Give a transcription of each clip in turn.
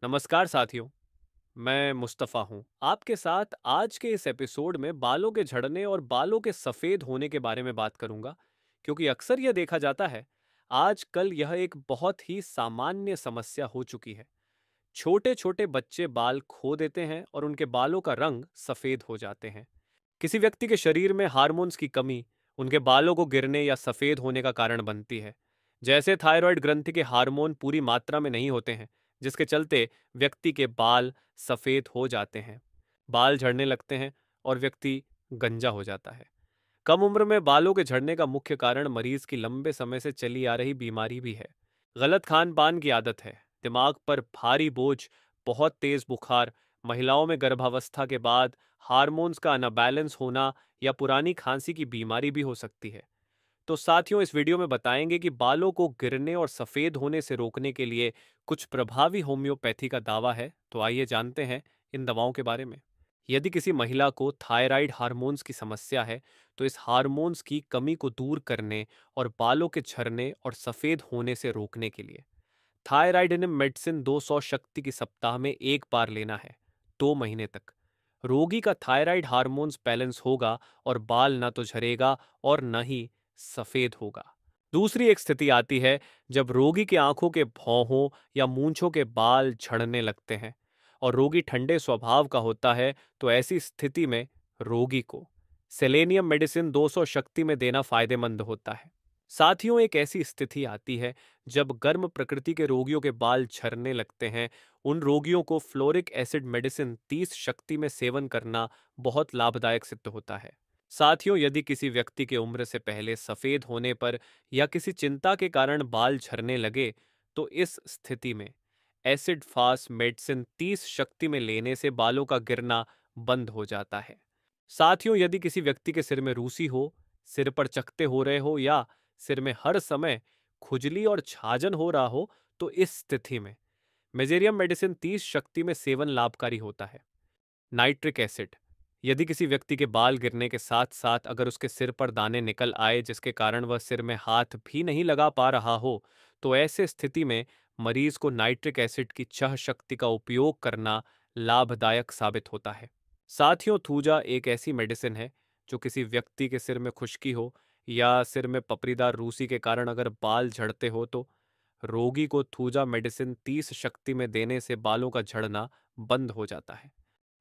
नमस्कार साथियों। मैं मुस्तफ़ा हूँ आपके साथ आज के इस एपिसोड में बालों के झड़ने और बालों के सफ़ेद होने के बारे में बात करूँगा, क्योंकि अक्सर यह देखा जाता है आजकल यह एक बहुत ही सामान्य समस्या हो चुकी है। छोटे छोटे बच्चे बाल खो देते हैं और उनके बालों का रंग सफ़ेद हो जाते हैं। किसी व्यक्ति के शरीर में हार्मोन्स की कमी उनके बालों को गिरने या सफ़ेद होने का कारण बनती है। जैसे थायराइड ग्रंथि के हार्मोन पूरी मात्रा में नहीं होते हैं, जिसके चलते व्यक्ति के बाल सफ़ेद हो जाते हैं, बाल झड़ने लगते हैं और व्यक्ति गंजा हो जाता है। कम उम्र में बालों के झड़ने का मुख्य कारण मरीज की लंबे समय से चली आ रही बीमारी भी है। गलत खान पान की आदत है, दिमाग पर भारी बोझ, बहुत तेज बुखार, महिलाओं में गर्भावस्था के बाद हार्मोन्स का अनबैलेंस होना या पुरानी खांसी की बीमारी भी हो सकती है। तो साथियों, इस वीडियो में बताएंगे कि बालों को गिरने और सफ़ेद होने से रोकने के लिए कुछ प्रभावी होम्योपैथी का दावा है। तो आइए जानते हैं इन दवाओं के बारे में। यदि किसी महिला को थायराइड हार्मोन्स की समस्या है, तो इस हार्मोन्स की कमी को दूर करने और बालों के झरने और सफ़ेद होने से रोकने के लिए थायराइडिनम मेडिसिन 200 शक्ति की सप्ताह में एक बार लेना है, 2 महीने तक। रोगी का थायराइड हार्मोन्स बैलेंस होगा और बाल न तो झरेगा और न ही सफेद होगा। दूसरी एक स्थिति आती है जब रोगी की आंखों के भौहों या मूंछों के बाल झड़ने लगते हैं और रोगी ठंडे स्वभाव का होता है। तो ऐसी स्थिति में रोगी को सेलेनियम मेडिसिन 200 शक्ति में देना फायदेमंद होता है। साथियों, एक ऐसी स्थिति आती है जब गर्म प्रकृति के रोगियों के बाल झरने लगते हैं। उन रोगियों को फ्लोरिक एसिड मेडिसिन 30 शक्ति में सेवन करना बहुत लाभदायक सिद्ध होता है। साथियों, यदि किसी व्यक्ति के उम्र से पहले सफेद होने पर या किसी चिंता के कारण बाल झरने लगे, तो इस स्थिति में एसिड फास्ट मेडिसिन 30 शक्ति में लेने से बालों का गिरना बंद हो जाता है। साथियों, यदि किसी व्यक्ति के सिर में रूसी हो, सिर पर चकत्ते हो रहे हो या सिर में हर समय खुजली और छाजन हो रहा हो, तो इस स्थिति में मेजेरियम मेडिसिन 30 शक्ति में सेवन लाभकारी होता है। नाइट्रिक एसिड, यदि किसी व्यक्ति के बाल गिरने के साथ साथ अगर उसके सिर पर दाने निकल आए जिसके कारण वह सिर में हाथ भी नहीं लगा पा रहा हो, तो ऐसे स्थिति में मरीज को नाइट्रिक एसिड की 6 शक्ति का उपयोग करना लाभदायक साबित होता है। साथियों, थूजा एक ऐसी मेडिसिन है जो किसी व्यक्ति के सिर में खुश्की हो या सिर में पपड़ीदार रूसी के कारण अगर बाल झड़ते हो, तो रोगी को थूजा मेडिसिन 30 शक्ति में देने से बालों का झड़ना बंद हो जाता है।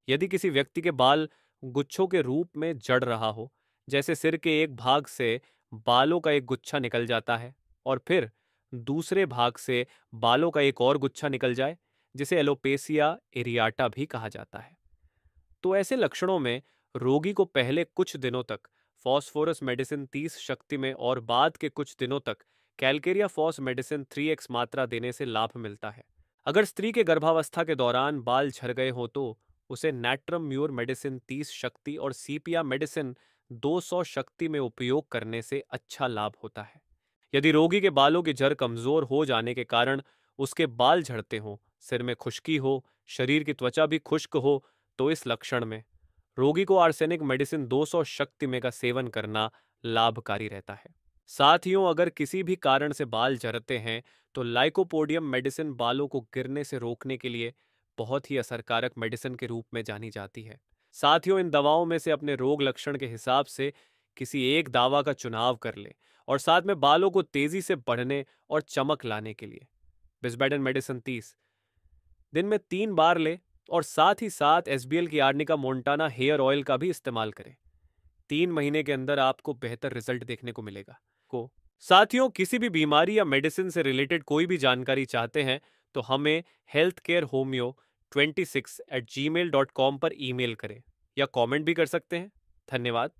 यदि किसी व्यक्ति के बाल गुच्छों के रूप में जड़ रहा हो, जैसे सिर के एक भाग से बालों का एक गुच्छा निकल जाता है और फिर दूसरे भाग से बालों का एक और गुच्छा निकल जाए, जिसे एलोपेसिया एरियाटा भी कहा जाता है, तो ऐसे लक्षणों में रोगी को पहले कुछ दिनों तक फॉस्फोरस मेडिसिन 30 शक्ति में और बाद के कुछ दिनों तक कैलकेरिया फॉस मेडिसिन 3x मात्रा देने से लाभ मिलता है। अगर स्त्री के गर्भावस्था के दौरान बाल झड़ गए हो, तो उसे नैट्रम म्यूर मेडिसिन 30 शक्ति और सीपिया मेडिसिन 200 शक्ति में उपयोग करने से अच्छा लाभ होता है। यदि रोगी के बालों की जड़ कमजोर हो जाने के कारण उसके बाल झड़ते हों, सिर में खुश्की हो, शरीर की त्वचा भी खुश्क हो, तो इस लक्षण में रोगी को आर्सेनिक मेडिसिन 200 शक्ति में का सेवन करना लाभकारी रहता है। साथियों, अगर किसी भी कारण से बाल झड़ते हैं, तो लाइकोपोडियम मेडिसिन बालों को गिरने से रोकने के लिए बहुत ही असरकारक मेडिसिन के रूप में जानी जाती है। साथियों, इन दवाओं में से अपने रोग लक्षण के हिसाब से किसी एक दवा का चुनाव कर ले और साथ में बालों को तेजी से बढ़ने और चमक लाने के लिए बिस्बेडन मेडिसिन 30 दिन में 3 बार ले और साथ ही साथ एसबीएल की आर्निका मोंटाना हेयर ऑयल का भी इस्तेमाल करें। 3 महीने के अंदर आपको बेहतर रिजल्ट देखने को मिलेगा। साथियों, किसी भी बीमारी या मेडिसिन से रिलेटेड कोई भी जानकारी चाहते हैं, तो हमें healthcarehomeo26@gmail.com पर ईमेल करें या कमेंट भी कर सकते हैं। धन्यवाद।